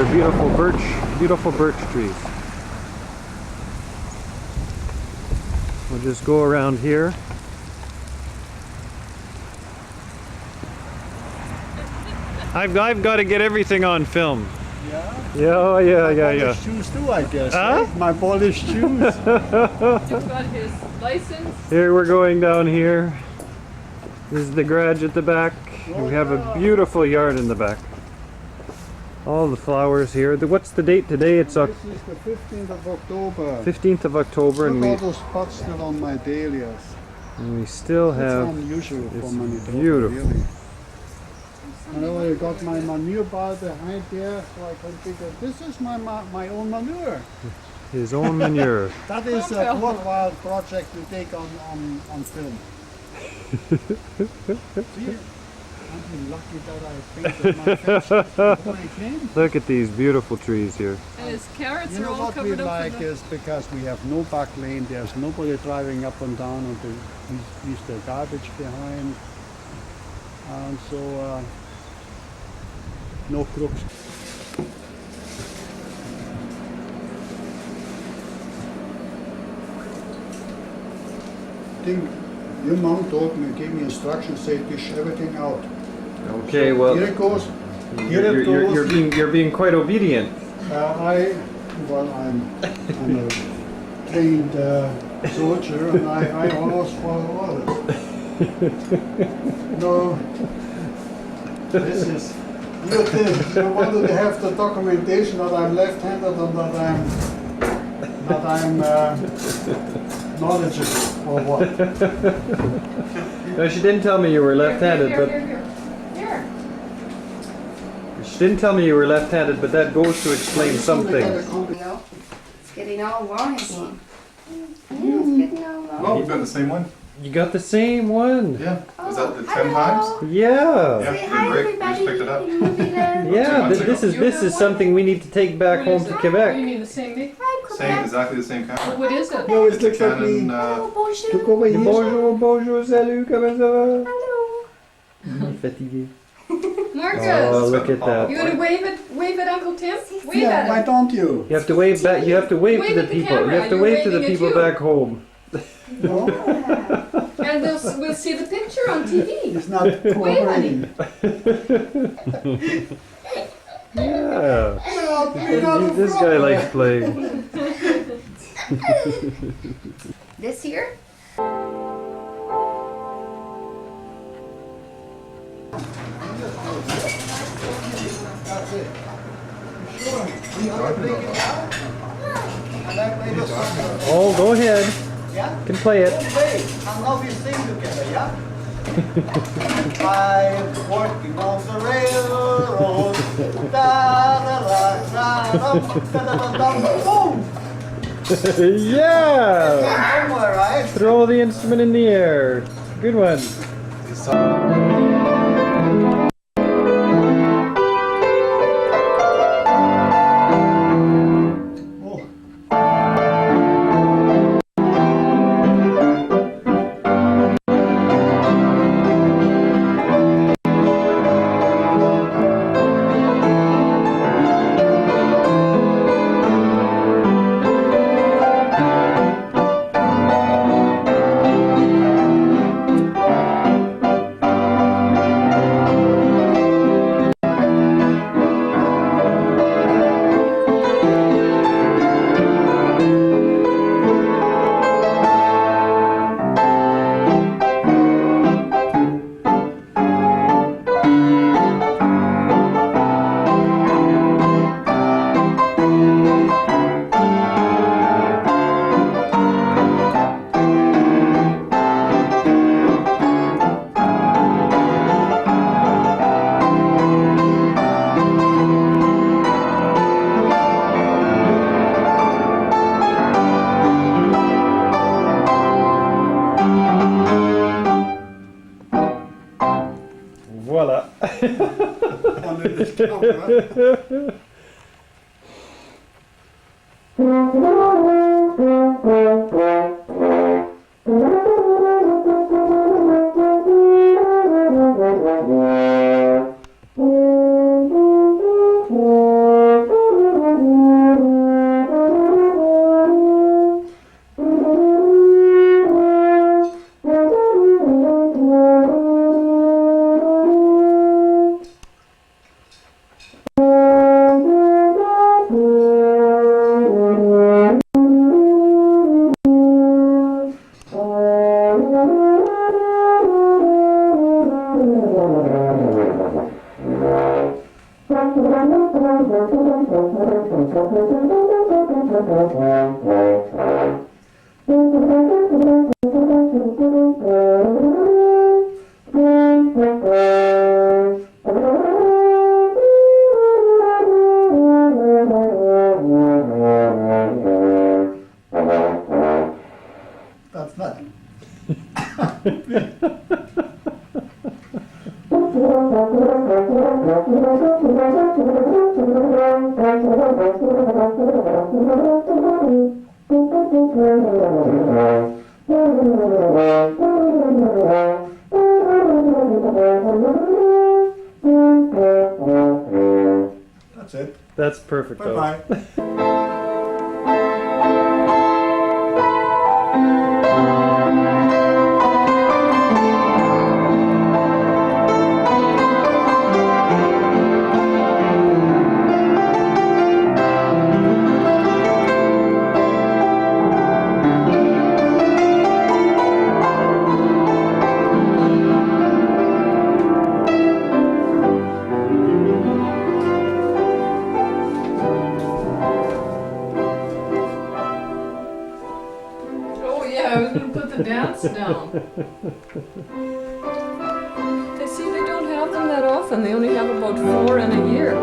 are beautiful birch trees. We'll just go around here. I've got to get everything on film. Yeah? Yeah. Shoes too, I guess. Huh? Eh? My polished shoes. He's got his license. Here we're going down here. This is the garage at the back. We have a beautiful yard in the back. All the flowers here. What's the date today? It's This is the 15th of October. 15th of October, Look all those spots still on my dahlias. and we still have. It's unusual for it's Manitoba, beautiful. really. I already got my manure bar behind there, so I can figure this is my own manure. His own manure. That is a worthwhile project to take on film. See, I'm lucky that I painted my fence before I came. Look at these beautiful trees here. And his carrots You are know all what we covered up like with is because we have no back lane, there's nobody driving up and down and leaves their garbage behind. And so, no crooks. I think your mom told me, gave me instructions, say dish everything out. Okay, So well, here it goes. Here it goes. you're being quite obedient. I'm a trained soldier, and I always follow orders. No, this is. You wanted to have the documentation that I'm left-handed and that I'm knowledgeable or what? No, she didn't tell me you were left-handed, but Here. she didn't tell me you were left-handed, but that goes to explain something. No, it's getting all long again. Yeah, it's getting all long. Oh, we've got the same one? You got the same one. Yeah. Is that the 10 hello. times? Yeah. Yeah, Say hi, great. We everybody. just picked it up. in Movieland. Yeah, months this ago. is something we need to take back home to You Quebec. mean the same thing? Hi, Same, Quebec. exactly the same camera. What is it? No, It's it a looks like Canon, me. Hello, bonjour. Look over here. Bonjour, bonjour, salut, comment ça va? Hello. Fatigué. Marcus, Oh, look at that. you gonna wave at Uncle Tim? Wave Yeah, why at him. don't you? You have to wave back. You have to wave to Wave the at the people. You camera, have to you're wave to the waving at people you. back home. No, And we'll see the picture on TV. it's not cooperating. Yeah. This guy likes playing. This here? That's it. Sure. You want to take it down? And I play the song. Oh, go ahead. Yeah? You can play it. Play. And now we sing together, yeah? I'm working on the railroad. Da da da da da da da. Boom! Yeah. Somewhere, right? Throw the instrument in the air. Good one. Voila. Under this camera. That's nothing. That's it. That's perfect. Bye bye. Oh yeah, I was gonna put the dance down. They see they don't have them that often. They only have about 4 in a year.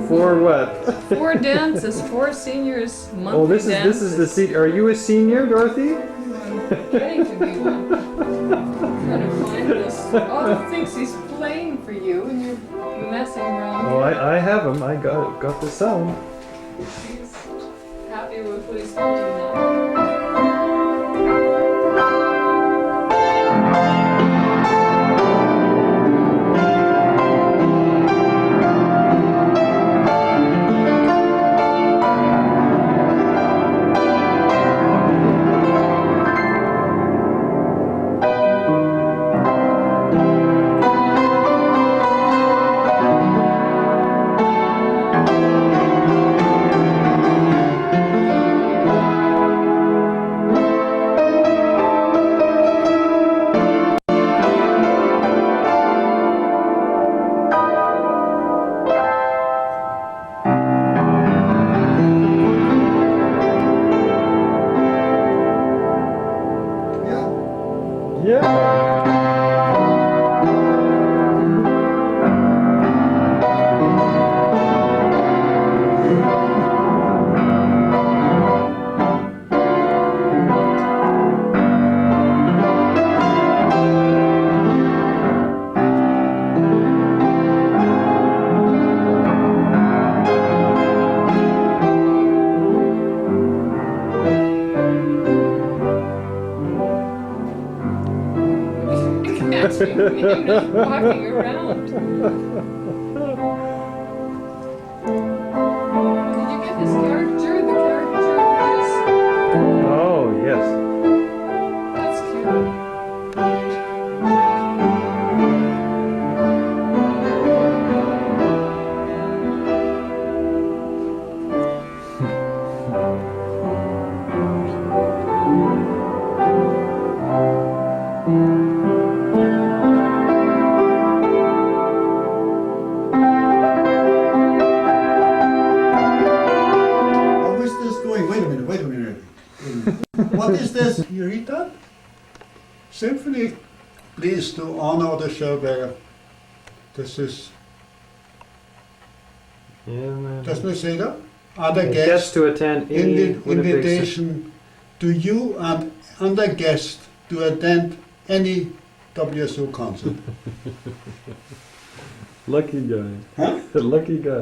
For what? 4 dances, 4 seniors monthly Oh, this dances. is the seat. Are you a senior, Dorothy? Getting to be one. Trying to find this. Otto thinks he's playing for you and you're messing around. Oh, I have him. I got the sound. He's happy with what he's doing now. Walking around. Did you get this caricature? The caricature artist? Oh, yes. That's cute. How is this going? Wait a minute. Wait a minute. What is this? You read that? Symphony, please to honor Otto Schelberger. This is, doesn't it say that? Other Guest guests, to attend any Winnipeg invitation to you and other guests to attend any WSO concert. Lucky guy. Huh? Lucky guy.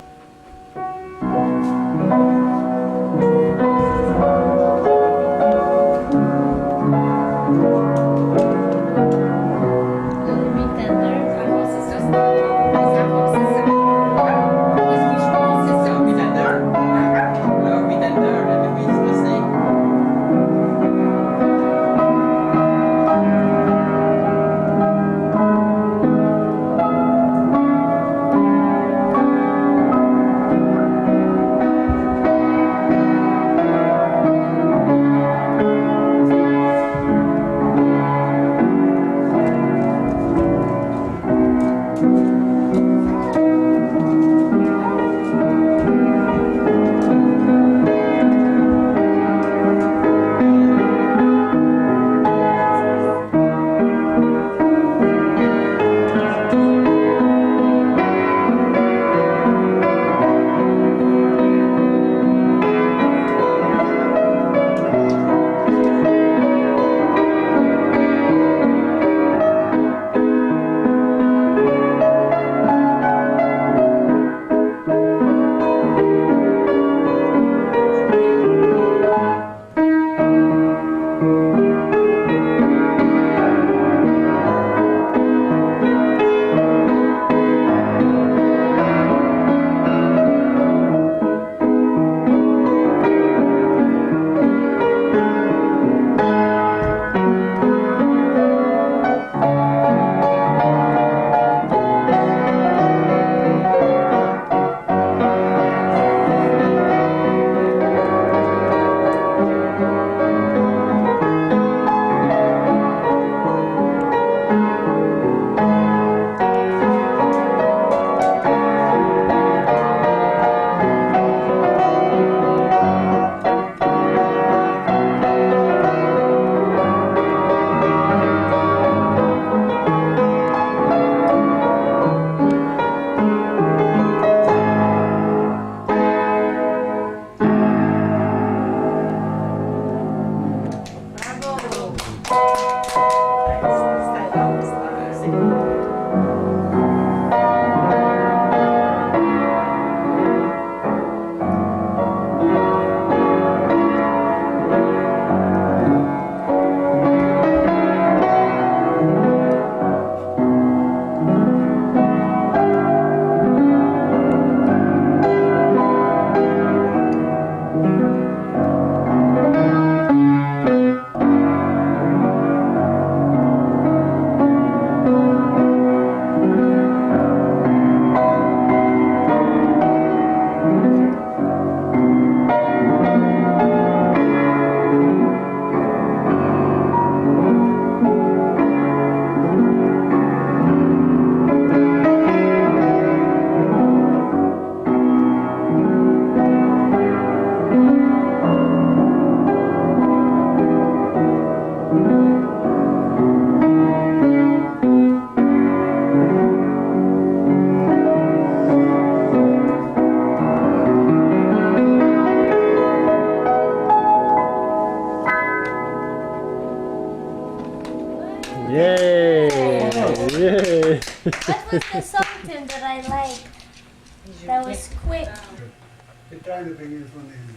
What was the song, Tim, that I liked? That was quick. They're trying to bring in from the end.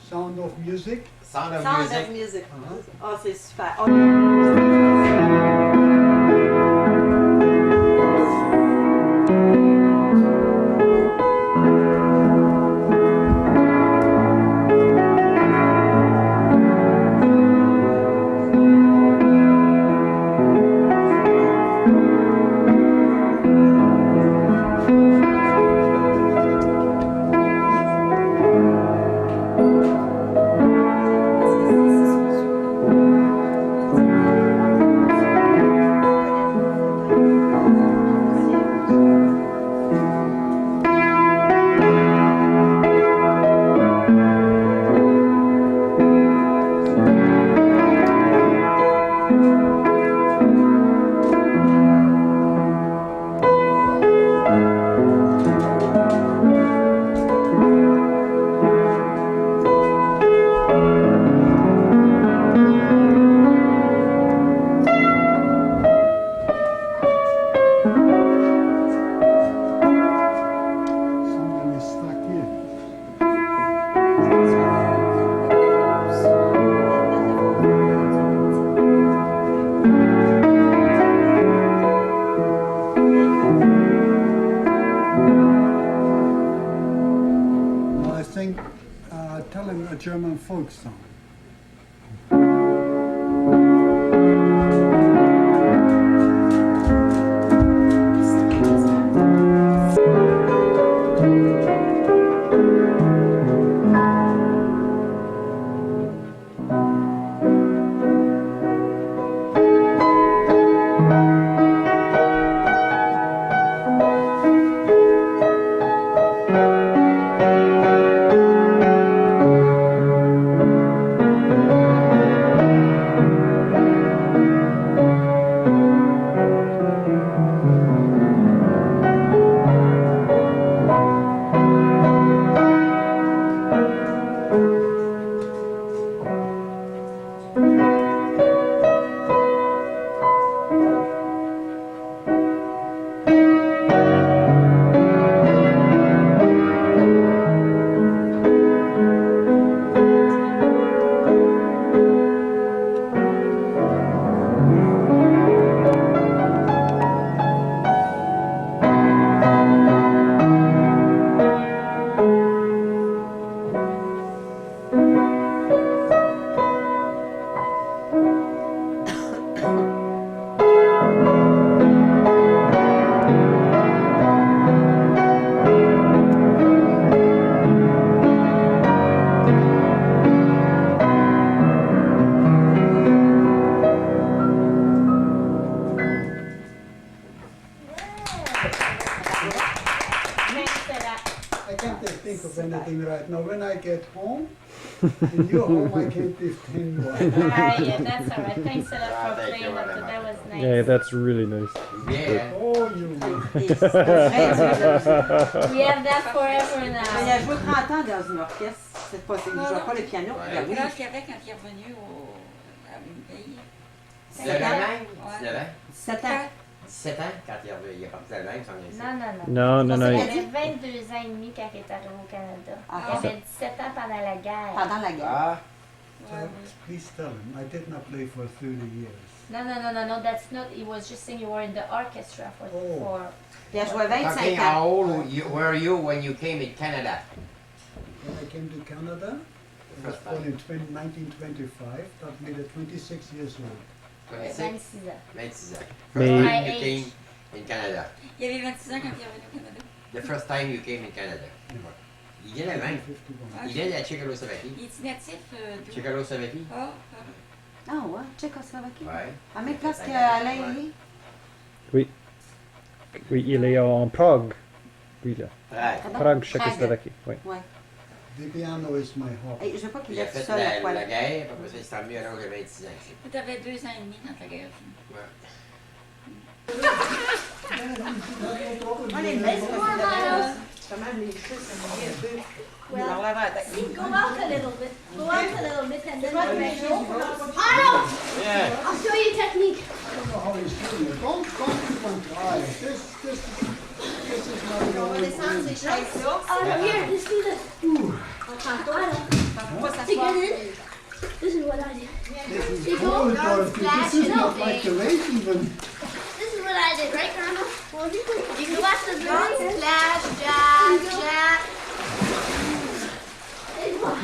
Sound of Music. Sound of Sound Music. of Music. Oh, c'est super. German folk song. Think of anything right now. When I get home, in your home, I can't lift 10 more. Yeah, that's all right. Thanks a lot for playing up. That was nice. Yeah, that's really nice. Yeah. Oh, you We have that forever Il now. a joué 30 ans dans une orchestre. C'est pas, il ne jouait pas le piano. Ouais. Il a Quel âge qu'il avait quand il est revenu à Winnipeg? 19 ans, même? Ouais. 19 ans? 7 ans. 17 ans, quand il est parti d'Allemagne, il s'en vient ici. Non, non, non. Non, non, non. Il il- avait 22 ans et demi quand il est arrivé au Canada. Ah. Il avait 17 ans pendant la guerre. Pendant la guerre. Ah, Please tell him, I did not play for 30 years. No, no, no, no, no, that's not. He was just saying you were in the orchestra for. Oh. Puis il a joué 25 talking ans. how old were you when you came in Canada? When I came to Canada, I was born in 1925, that made it 26 years old. 26? 26 ans. 26 ans. Mais- First time My you age. came in Canada. Il avait 26 ans quand il est revenu au Canada. The first time you came in Canada. Il vient d'Allemagne. 1951. Il vient de la Tchécoslovaquie. Il est natif d'où? Tchécoslovaquie? Ah, Ah ouais, Tchécoslovaquie. Ouais. En même place qu'Alain est. Oui, il est en Prague. Oui, là. Ouais. Prague, Tchécoslovaquie. Oui. Ouais. The piano is my hobby. Hey, je veux pas qu'il Il a est tout fait seul à la poil. guerre, puis après ça, il s'est emmené à l'âge de 26 ans. ici. tu avais 2 ans et demi quand la guerre a fini. Ouais. On est belles, quand même, les cheveux, ça me dit un peu. Il leur lève la tête. Go out a little bit. Go out a little bit and then What we'll do you make do? Otto! Yeah. I'll show you technique. I don't know how he's doing it. Don't even try. This is not On va going descendre ces chaises-là. Otto, here, let's do this. Otto, Pas take s'asseoir. it in. This is what I did. This is cold, Dorothy. This is not like the race even. This is what I did, right, Grandma? You can watch the drums. Splash, jab, jab.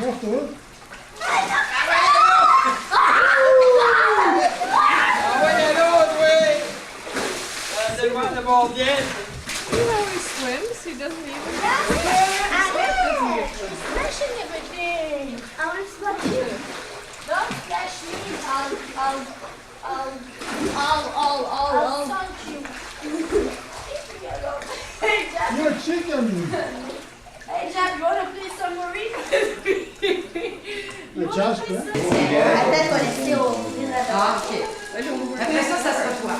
Otto, See how he swims? He doesn't even. Splashing everything. I want to splash you. Don't splash me. I'll sunk you. Hey, Jack. you're a chicken. Hey, Jack, you want to play submarine with me? Jasper. Peut-être qu'on est still. Ah, ok. Après ça, ça sera toi.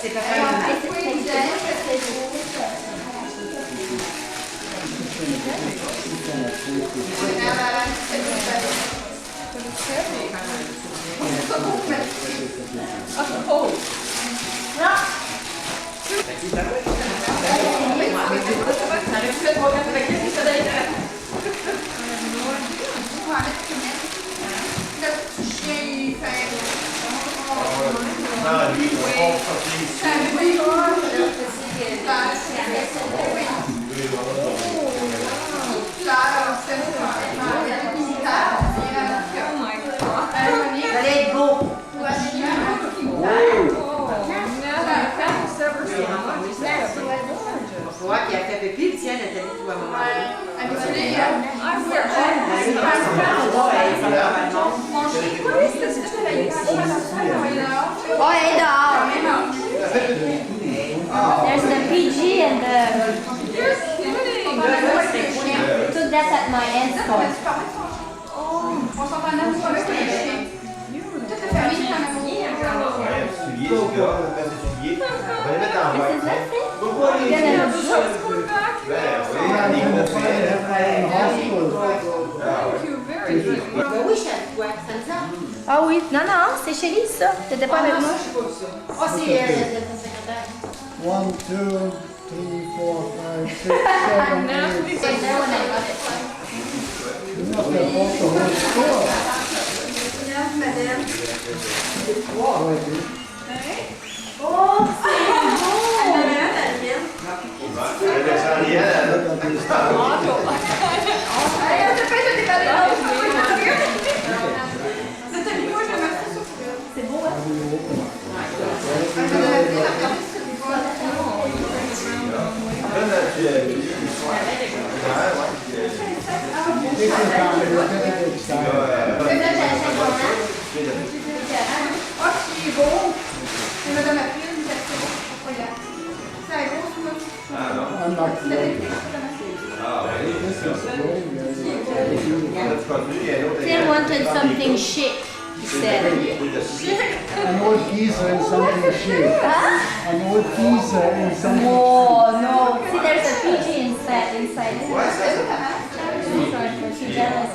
C'est parfait. Claro, à un moment donné. Oh, elle est dehors. There's the PG and the... We took that at my aunt's school. On s'en va en amour avec les chiens. Toute la famille est en amour. Oui, ah oui, non, c'est chez Lise, ça. T'étais pas avec moi. Oh, c'est ton secrétaire. 1, 2, 3, 4, 5, 6, 7, 8. C'est there when I got it. You must have bought the whole store. Madame. Oh, c'est beau! C'est beau, hein? Tim wanted something chic, he said. An old geezer in something chic. An old geezer in something Oh, no. See, there's a PG inside it. She's jealous.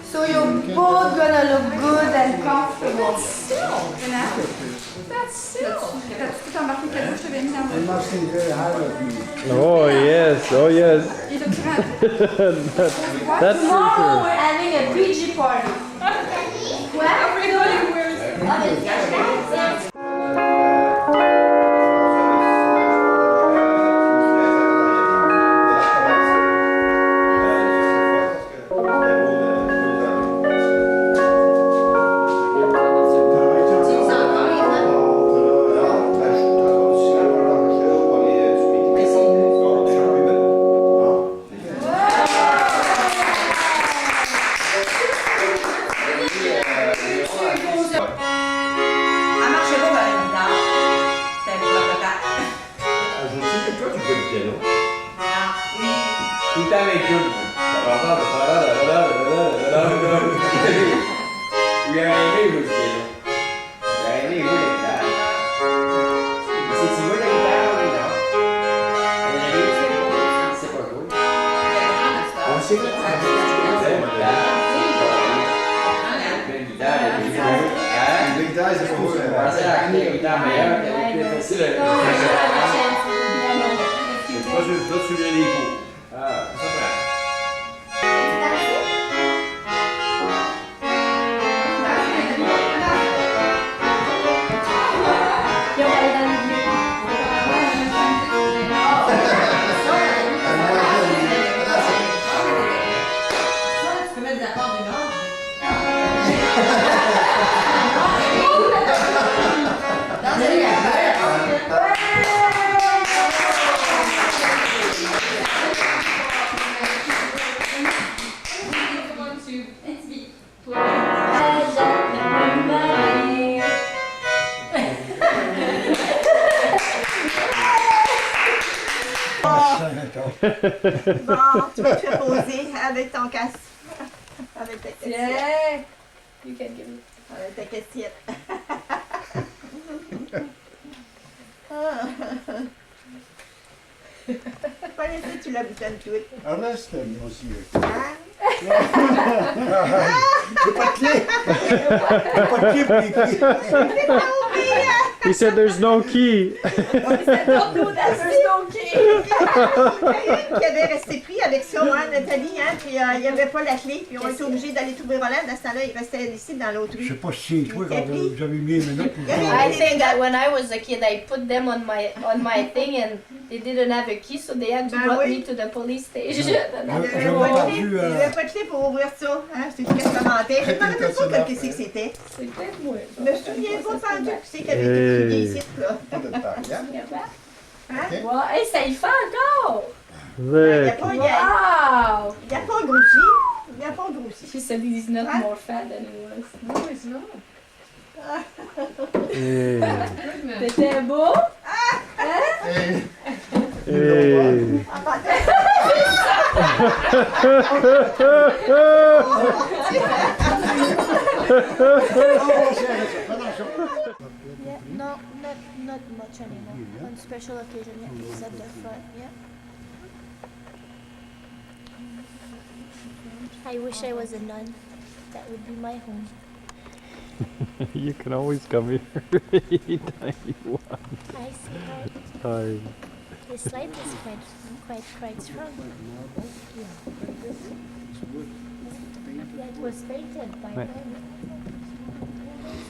So you're both gonna look good and comfortable. That's silk. T'as tout embarqué que je t'avais mis dans They must think very highly of me. Oh yes, oh yes. Et le grand. That's Tomorrow true. we're having a PG party. What? Everybody wears it. Oh, the Bon, tu vas te faire poser avec ton casque. Avec ta cassette. Yeah. You can give it. Avec ta cassette. Pas laisser, tu la boutonnes toute. Arrête, monsieur. Hein? J'ai pas de clé. J'ai pas de clé pour les clés. He said there's no key. Don't do that, there's no key. Qui avait resté pris avec ça, hein, Nathalie, hein, puis il n'y avait pas la clé, puis on était obligés d'aller trouver Roland. Dans ce temps-là, il restait ici dans l'autre Je sais rue. pas si c'est toi quand j'avais mis mes notes pour I think that when I was a kid, I put them on my thing, and they didn't have a key, so they had to bring me to the police station. Il n'y avait pas de clé pour ouvrir ça, hein, c'est ce que je commentais. Je ne me rappelle pas qu'est-ce que c'était. C'est peut-être moi. Je me souviens pas tant que c'est qu'il avait été crié ici, là. Pas de temps, hein? Ok. Wow, hey, ça y fait encore! Il n'a Vic. pas, Wow! il a pas grossi. Il n'a pas grossi. She said he's not more fat than he was. No, it's not. Hey. Goodness. C'était beau? Hey. Hey. Yeah, no, not much anymore. On special occasion, yeah, he's at the front, yeah. I wish I was a nun. That would be my home. You can always come here anytime you want. I see how Hi. this light is quite strong. Yeah, it was painted by Right. hand.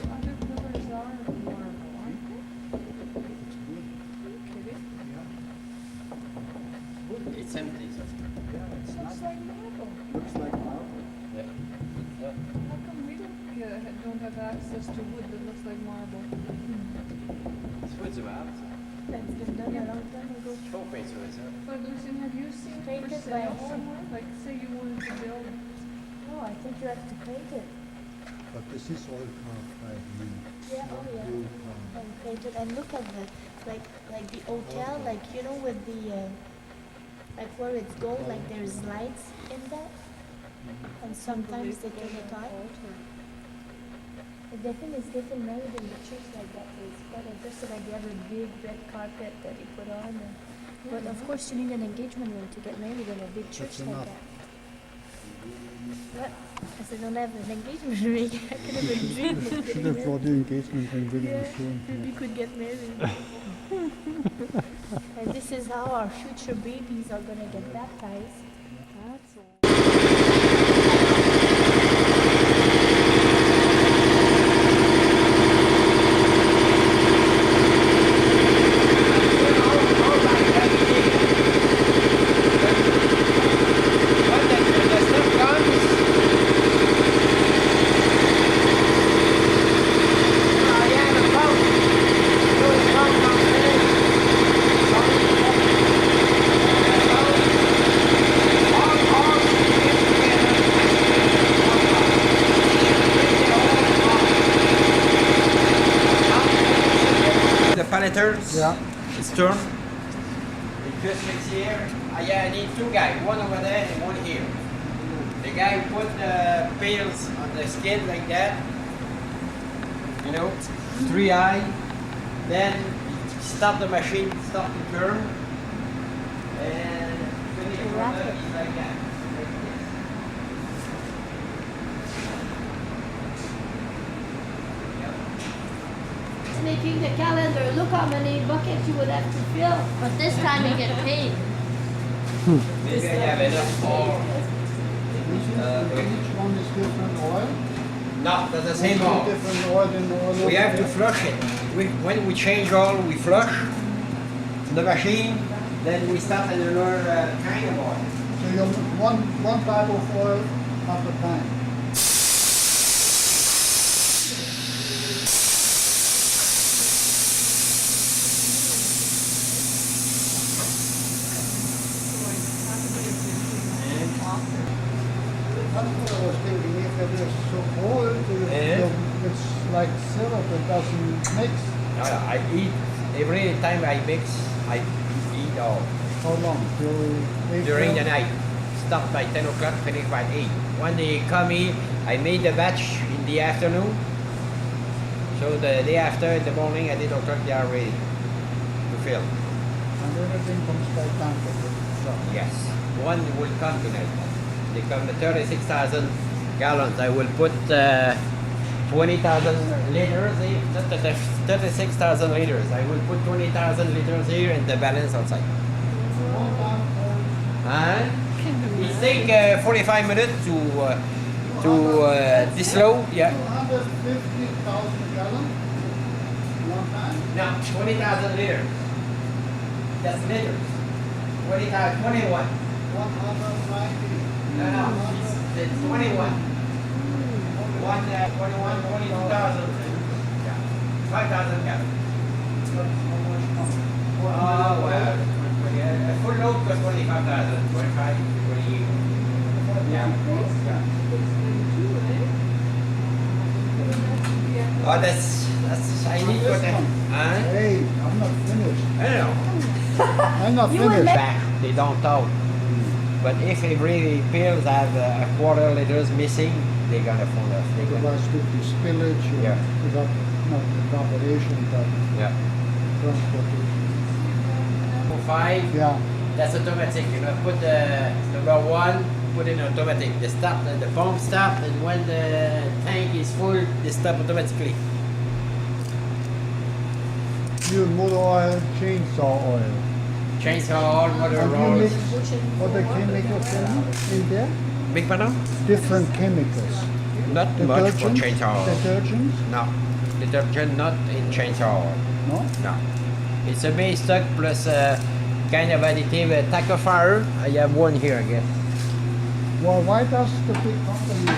Other pillars are marble, aren't they? It's empty. Looks like marble. Looks like marble. How come we don't have access to wood that looks like marble? It's wood about. That's been done a long time ago. Trophy, so it's But Lucien, have you seen for Painted by sale hand. somewhere? Like, say you wanted to build. Oh, I think you have to paint it. But this is all carved by hand. Yeah, oh yeah. Hand carved. And painted. And look at the like the hotel, like you know with the like where it's gold, like there's lights in that. And sometimes they turn it on. The thing is getting married in the church like that is quite interesting. Like they have a big red carpet that you put on. And, but of course you need an engagement ring to get married in a big church That's like enough. that. What? I said, don't have an engagement ring. I could have been dreaming of getting That's married. what the engagement ring really Yeah, was showing. maybe we could get married. And this is how our future babies are gonna get baptized. That's all. The paleters. Yeah. It's turn. The twist fix here. I need two guys, one over there and one here. The guy who put the pails on the skin like that. You know, 3 eye. Then stop the machine, stop the turn. And finish with like that. Like this. Making the calendar. Look how many buckets you would have to fill. But this time you get paid. Maybe I have enough more. Each one is different oil. No, that's the same oil. Different oil in the oil. We have to flush it. When we change oil, we flush the machine, then we start another kind of oil. So you have one type of oil at a time. That's what I was thinking, if it is so cold, it's like syrup, it doesn't mix. I eat, every time I mix, I eat all. How long? Till During the night. Start by 10 o'clock, finish by 8. When they come in, I made the batch in the afternoon. So the day after, in the morning, at 8 o'clock, they are ready to fill. And everything comes by tanker. Yes. One will come tonight. They come 36,000 gallons. I will put 20,000 liters here. 36,000 liters. I will put 20,000 liters here and the balance outside. It takes 45 minutes to disload. Yeah. 250,000 gallons. One time. No, 20,000 liters. That's liters. 20,000, 21. 190. No, it's 21. 22,000. Yeah. 5,000 gallons. How well, a full load costs 25,000, 25, 20. Yeah. Oh, that's, I need to put that, huh? Hey, I'm not finished. I don't know. I'm not finished. Back, they don't talk. But if every pills have a quarter liters missing, they're gonna fall off. They're gonna, Otherwise, with the spillage, Yeah. not evaporation, but yeah. transportation. 5, Yeah. that's automatic. You know, put the number 1, put in automatic. The pump stop, and when the tank is full, they stop automatically. New motor oil, chainsaw oil. Chainsaw, motor And you rolls. mix other chemicals in there? Big pardon? Different chemicals. Not much for Detergent? chainsaw. Detergents? No, detergent not in chainsaw. No? No. It's a base stock plus a kind of additive, a taco fire. I have one here, I guess. Well, why does the big company?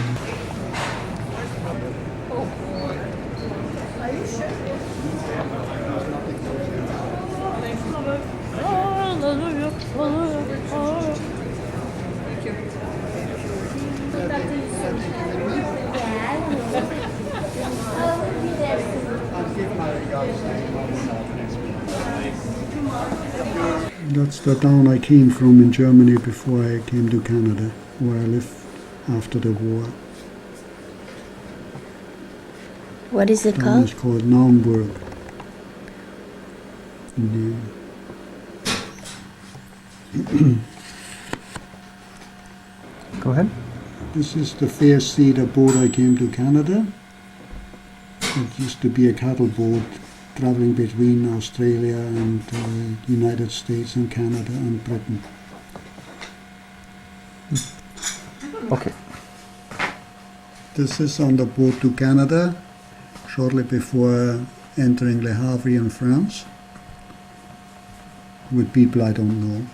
That's the town I came from in Germany before I came to Canada, where I lived after the war. What is it The town called? is called Naumburg. Yeah. Go ahead. This is the first cedar boat I came to Canada. It used to be a cattle boat traveling between Australia and United States and Canada and Britain. Okay. This is on the boat to Canada, shortly before entering Le Havre in France, with people I don't know,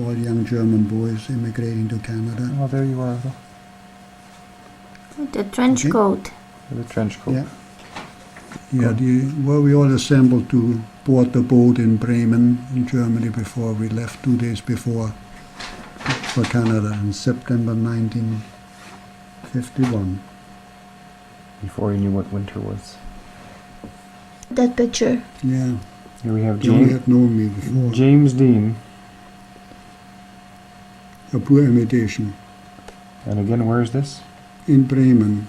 all young German boys immigrating to Canada. Oh, there you are. The trench Okay. coat. The trench coat. Yeah. Yeah, well, we all assembled to board the boat in Bremen, in Germany, before we left 2 days before for Canada in September 1951. Before you knew what winter was. That picture. Yeah, Here we have you only James, had known me before. James Dean. A poor imitation. And again, where is this? In Bremen,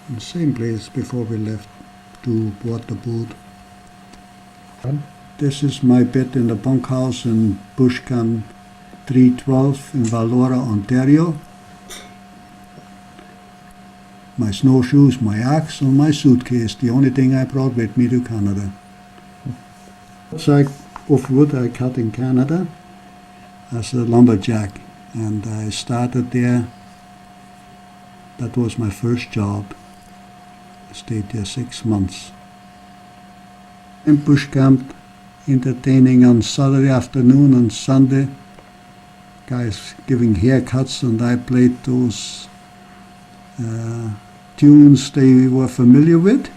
in the same place before we left to board the boat. Good. This is my bed in the bunkhouse in Bushcan 312 in Valora, Ontario. My snowshoes, my axe, and my suitcase, the only thing I brought with me to Canada. Side of wood I cut in Canada as a lumberjack, and I started there. That was my first job. I stayed there 6 months. In bush camp, entertaining on Saturday afternoon and Sunday. Guys giving haircuts, and I played those tunes they were familiar with.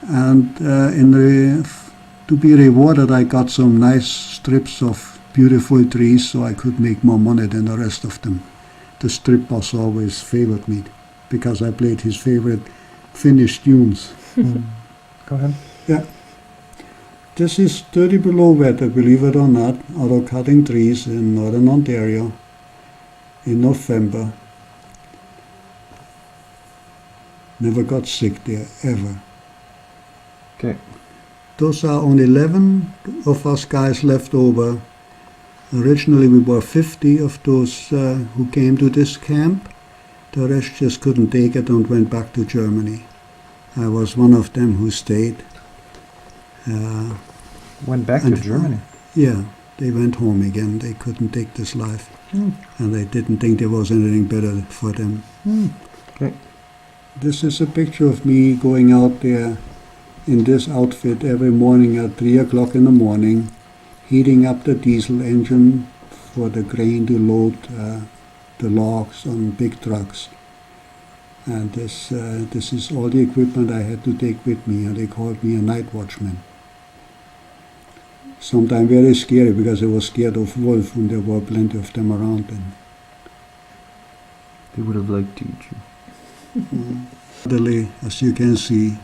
And to be rewarded, I got some nice strips of beautiful trees, so I could make more money than the rest of them. The strip boss always favored me because I played his favorite Finnish tunes. Go ahead. Yeah. This is 30 below weather, believe it or not, out of cutting trees in northern Ontario in November. Never got sick there, ever. Okay. Those are only 11 of us guys left over. Originally we were 50 of those who came to this camp. The rest just couldn't take it and went back to Germany. I was one of them who stayed. Went back to and- Germany. Yeah, they went home again. They couldn't take this life. And they didn't think there was anything better for them. Okay. This is a picture of me going out there in this outfit every morning at 3 o'clock in the morning, heating up the diesel engine for the grain to load the logs on big trucks. And this is all the equipment I had to take with me, and they called me a night watchman. Sometimes very scary because I was scared of wolf and there were plenty of them around. And They would have liked to eat you. orderly, as you can see,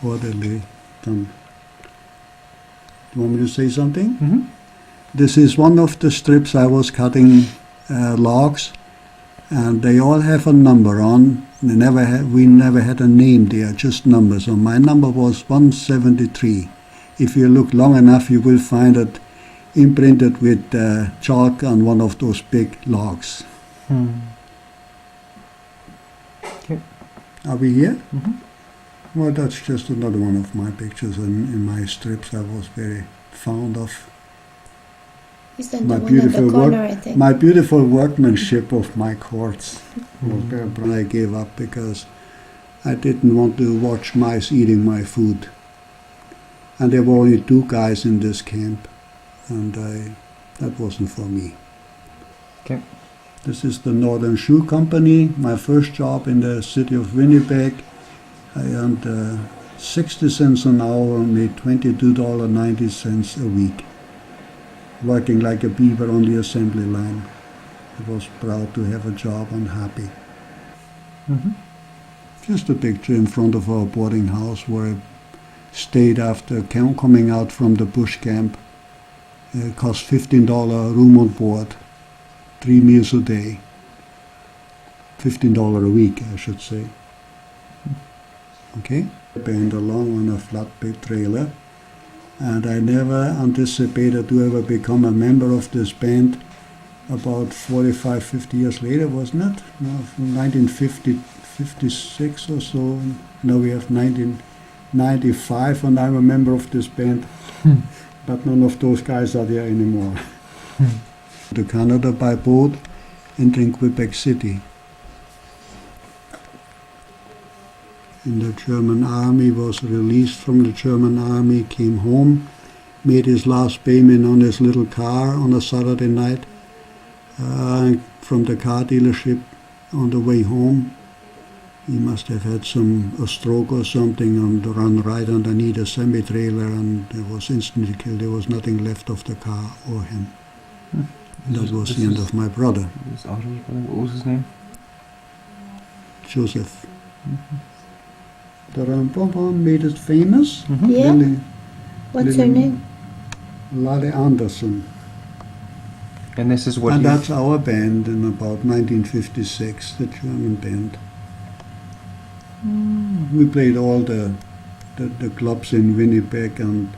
orderly done. Do you want me to say something? Mm-hmm. This is one of the strips I was cutting logs, and they all have a number on. We never had a name there, just numbers. So my number was 173. If you look long enough, you will find it imprinted with chalk on one of those big logs. Okay. Are we here? Mm-hmm. Well, that's just another one of my pictures in my strips I was very fond of. Is that My the one in beautiful the corner, work- I think? My beautiful workmanship of my chords was very bright. I gave up because I didn't want to watch mice eating my food. And there were only 2 guys in this camp, and that wasn't for me. Okay. This is the Northern Shoe Company, my first job in the city of Winnipeg. I earned 60 cents an hour and made $22.90 a week, working like a beaver on the assembly line. I was proud to have a job and happy. Mm-hmm. Just a picture in front of our boarding house where I stayed after coming out from the bush camp. It cost $15 room and board, 3 meals a day. $15 a week, I should say. Okay? Band along on a flatbed trailer, and I never anticipated to ever become a member of this band. About 45, 50 years later, wasn't it? No, from 1956 or so. Now we have 1995, and I'm a member of this band. But none of those guys are there anymore. To Canada by boat, entering Quebec City. In the German army, was released from the German army, came home, made his last payment on his little car on a Saturday night. From the car dealership on the way home, he must have had a stroke or something and run right underneath a semi-trailer, and he was instantly killed. There was nothing left of the car or him. That was the end of my brother, This Otto's brother. What was his name? Joseph. The Ram-Pom-Pom made it famous. Yeah? Lily, What's her name? Lale Anderson. And this is what And you... that's our band in about 1956, the German band. We played all the clubs in Winnipeg and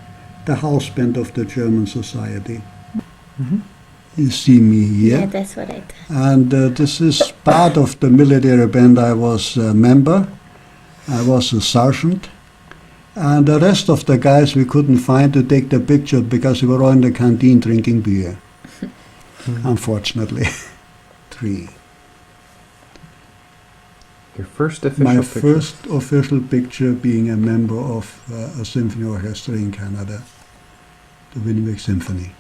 the house band of the German Society. You see me here. Yeah, that's what I thought. And this is part of the military band. I was a member. I was a sergeant. And the rest of the guys we couldn't find to take the picture because we were all in the canteen drinking beer. Unfortunately. 3. Your first official My picture. first official picture being a member of a symphony orchestra in Canada, the Winnipeg Symphony.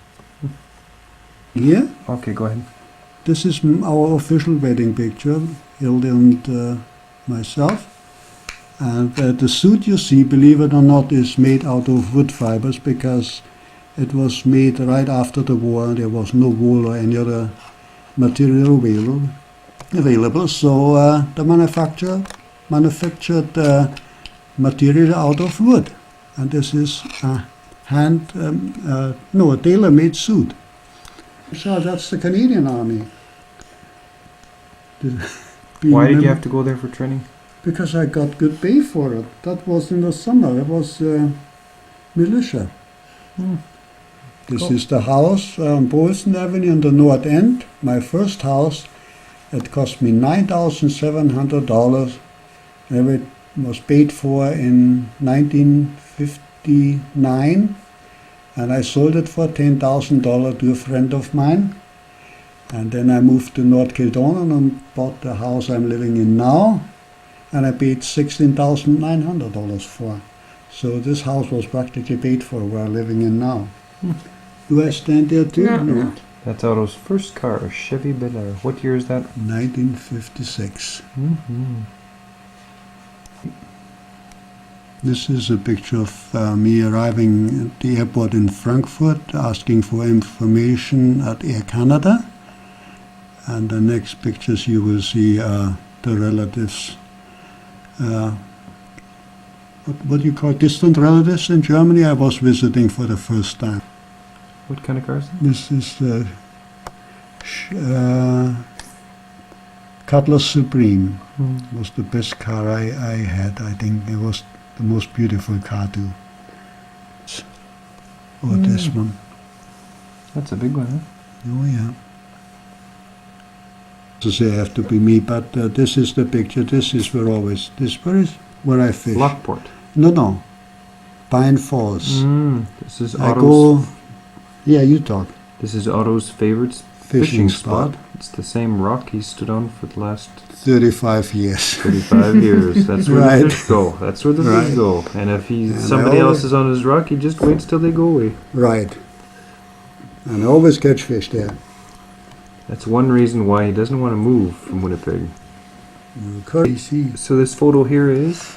Here, Okay, go ahead. this is our official wedding picture, Hilde and myself. And the suit you see, believe it or not, is made out of wood fibers because it was made right after the war. There was no wool or any other material available. So the manufacturer manufactured material out of wood. And this is a tailor-made suit. So that's the Canadian Army. Why did you have to go there for training? Because I got good pay for it. That was in the summer. It was militia. This Cool. is the house on Boylston Avenue in the North End. My first house. It cost me $9,700. It was paid for in 1959. And I sold it for $10,000 to a friend of mine. And then I moved to North Kildonan and bought the house I'm living in now. And I paid $16,900 for. So this house was practically paid for where I'm living in now. Do I stand there too? No. That's Otto's first car, a Chevy Bel Air. What year is that? 1956. This is a picture of me arriving at the airport in Frankfurt, asking for information at Air Canada. And the next pictures you will see are the relatives. What do you call distant relatives in Germany? I was visiting for the first time. What kind of car is it? This is Cutlass Supreme. It was the best car I had. I think it was the most beautiful car too. Or this one. That's a big one, huh? Oh yeah. To say have to be me, but this is the picture. This is where where I fish. Lockport. No. Pine Falls. This is I Otto's. go. Yeah, you talk. This is Otto's favorite fishing spot. It's the same rock he stood on for the last 35 years. 35 years. That's where Right. the fish go. That's where the fish go. And if somebody else is on his rock, he just waits till they go away. Right. And I always catch fish there. That's one reason why he doesn't want to move from Winnipeg. You could see. So this photo here is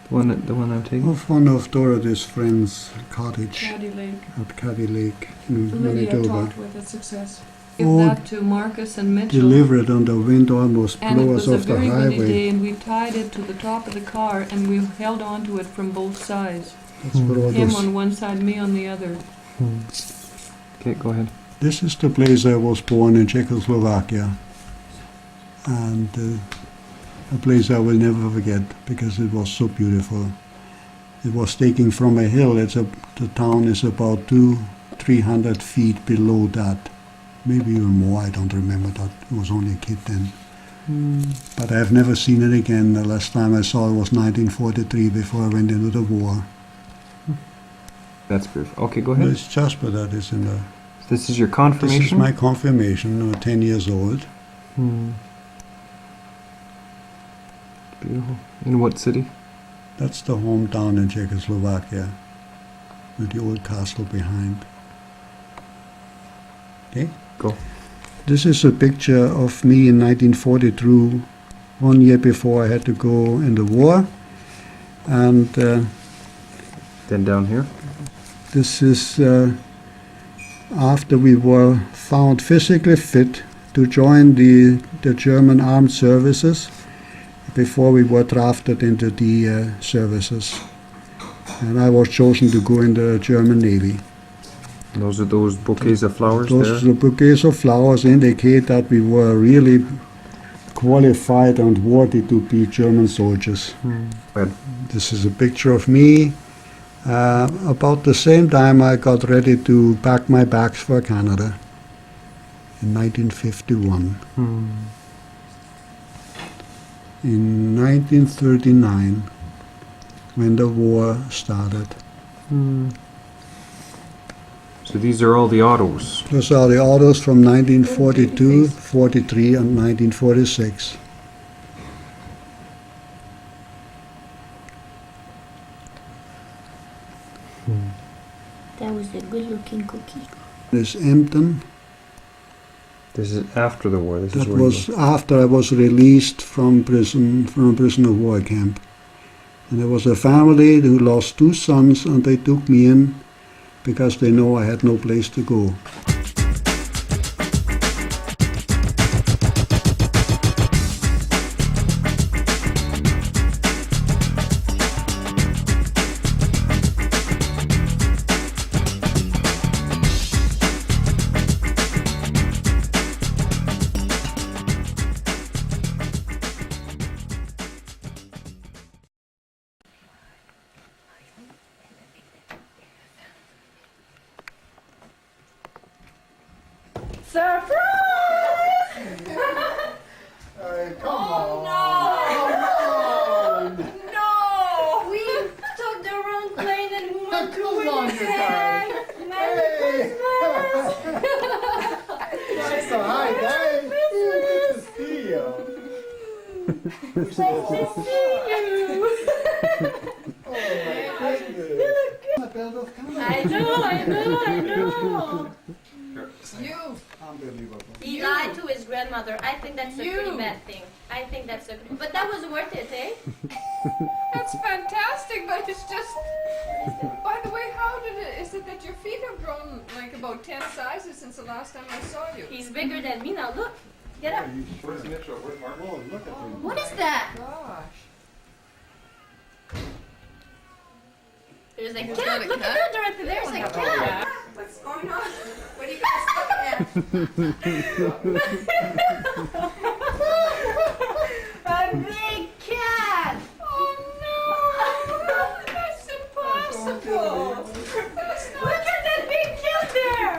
the one I'm taking. Of one of Dorothy's friends' cottage Caddy Lake. at Caddy Lake in Lydia Manitoba. talked with a success. Give Oh, that to Marcus and Mitchell. Delivered on the wind almost And it blow was us a off the very windy highway. day, and we tied it to the top of the car, and we held on to it from both sides. That's where all Him this. on one side, me on the other. Okay, go ahead. This is the place I was born in Czechoslovakia. And a place I will never forget because it was so beautiful. It was taken from a hill. The town is about 200-300 feet below that. Maybe even more, I don't remember that. I was only a kid then. But I've never seen it again. The last time I saw it was 1943 before I went into the war. That's beautiful. Okay, go But ahead. it's Jasper that is in the... This is your This confirmation? is my confirmation, 10 years old. Beautiful. In what city? That's the hometown in Czechoslovakia, with the old castle behind. Okay? Go. This is a picture of me in 1942, 1 year before I had to go in the war. And Then down here. this is after we were found physically fit to join the German armed services, before we were drafted into the services. And I was chosen to go in the German Navy. Those are those bouquets of flowers Those there. bouquets of flowers indicate that we were really qualified and worthy to be German soldiers. Well, This is a picture of me. About the same time I got ready to pack my bags for Canada in 1951. In 1939, when the war started. so these are all the Ottos. Those are the autos from 1942, 43, and 1946. That was a good-looking cookie. This Empton, This is after the war. This that is where was after I was released from prison, from a prisoner of war camp. And there was a family who lost 2 sons, and they took me in because they know I had no place to go. No! We took the wrong plane and we went to Winnipeg! Merry Christmas! So hi guys, good to see you. Nice to see you! I know! You! Unbelievable. He lied to his grandmother. I think that's a pretty bad thing. I think that's a... But that was worth it, eh? That's fantastic, but it's just. By the way, is it that your feet have grown like about 10 sizes since the last time I saw you? He's bigger than me now. Look. Get up. Where's Mitchell? Where's Mark? Whoa, look at him. What is that? Gosh. There's a He's cat. got a Look cat? at that, Dorothy. There's a cat. What's going on? What are you guys looking at? A big cat. Oh no! That's impossible! That's not, Look at that big cat there.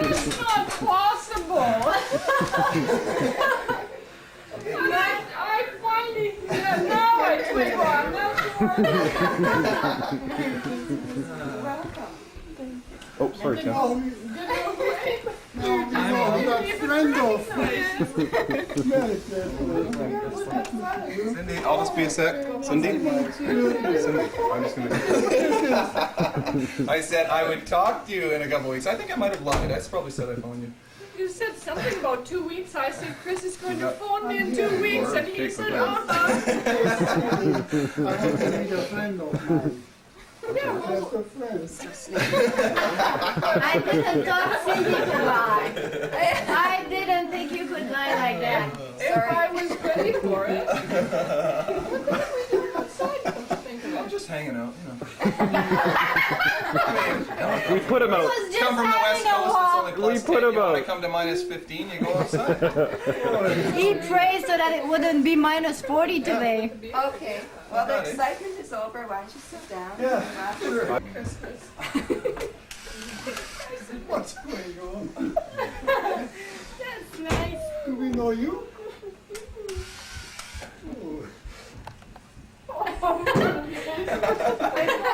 that's not possible! I finally, now I twig on. Oh, sorry, Tim. That friend of Cindy, I'll just be a sec. Cindy? Cindy, I'm just gonna. I said I would talk to you in a couple weeks. I think I might have lied. I probably said I'd phone you. You said something about 2 weeks. I said, Chris is going to phone me in 2 weeks. And he said, I want to meet a friend of mine. Just a friend. I didn't talk to you to lie. I didn't think you could lie like that. If I was ready for it. What the heck are we doing outside? Don't you think of I'm it? just hanging out, you know. We put him He out. was just Come from the west having a coast, it's walk. only plus We put 10. him You want out. to come to minus 15, you go outside. He prayed so that it wouldn't be minus 40 today. Okay. Well, the excitement is over. Why don't you sit down? Yeah, Sure. Christmas. what's going on? That's nice. Do we know you? Oh. How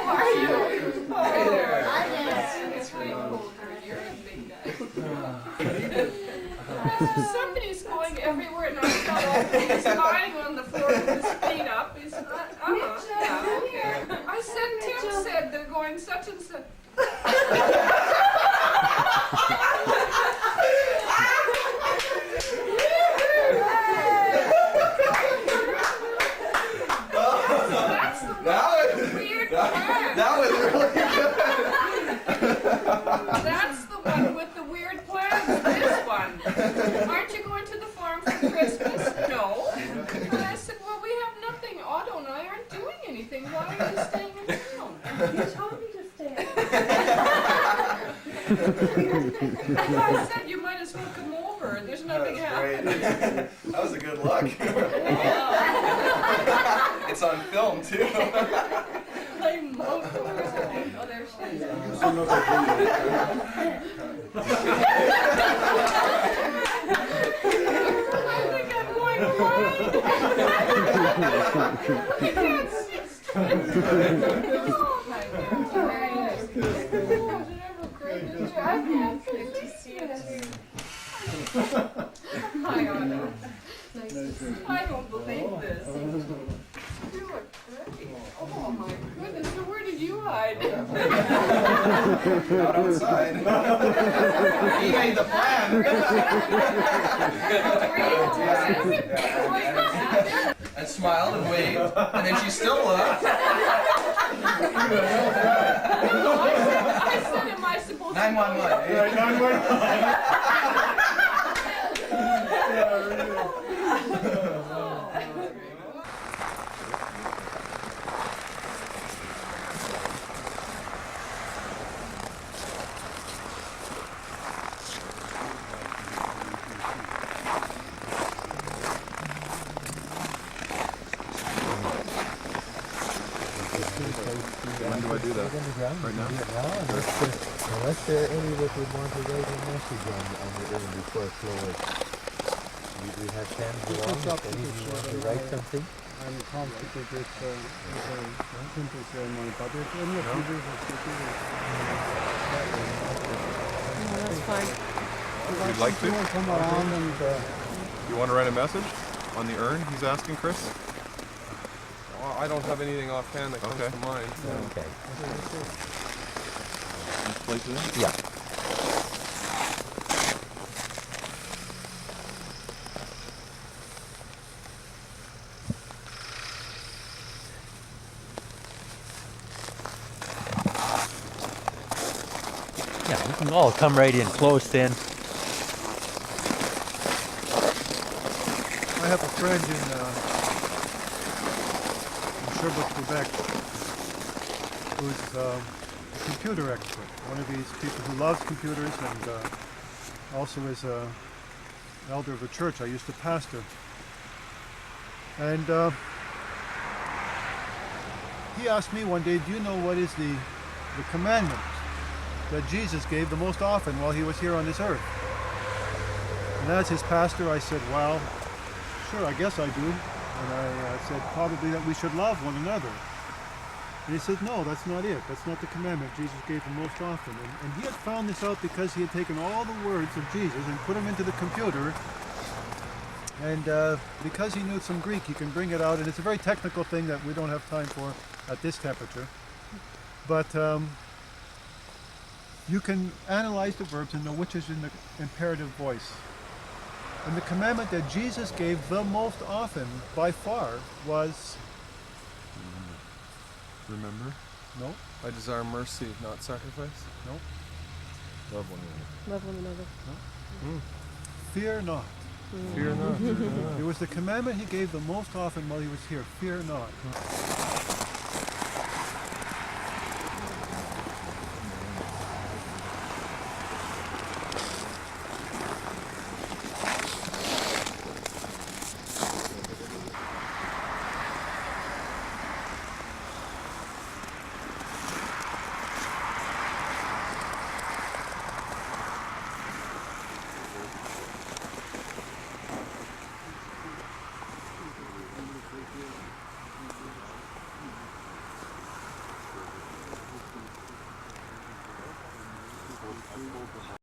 are you? Hey there. It's way colder. You're a big guy. Somebody's going everywhere and I fell off. He's lying on the floor with his feet up. He's not. Yeah, okay. I said, Tim said they're going such and such. That's the weird plan. That was really good. That's the one with the weird plans. This one. Aren't you going to the farm for Christmas? No. And I said, well, we have nothing. Otto and I aren't doing anything. Why are you staying in town? You told me to stay. I said you might as well come over. There's nothing happening. That was a good look. It's on film too. Like most of us. Oh, there she is. Use another video. I think I'm going blind. I can't see straight. Oh my goodness. I can't see it. Hi, Otto. Nice to see you. I don't believe this. You look great. Oh my goodness. So where did you hide? Not outside. He made the plan. And smiled and waved, and then she still looked. I said, am I supposed to 911. When do I do that? Right now? Unless there are any that would want to write a message on the urn before close. We have time to long if any of you want to write something. I'm comfortable with simple ceremony, but if any of you have to do it. That's fine. You'd like to? Come around and You want to write a message on the urn? He's asking, Chris. Well, I don't have anything offhand that comes Okay. to mind. Okay. Place it in? Yeah. Yeah, we can all come right in close then. I have a friend in Sherbrooke, Quebec, who's a computer expert. One of these people who loves computers and also is a elder of a church I used to pastor. And he asked me one day, do you know what is the commandment that Jesus gave the most often while he was here on this earth? And as his pastor, I said, well, sure, I guess I do. And I said, probably that we should love one another. And he said, no, that's not it. That's not the commandment Jesus gave the most often. And he had found this out because he had taken all the words of Jesus and put them into the computer. And because he knew some Greek, he can bring it out. And it's a very technical thing that we don't have time for at this temperature. But you can analyze the verbs and know which is in the imperative voice. And the commandment that Jesus gave the most often, by far, was... Remember? No. I desire mercy, not sacrifice. No. Love one another. Love one another. No. Fear not. Fear not. It was the commandment he gave the most often while he was here. Fear not.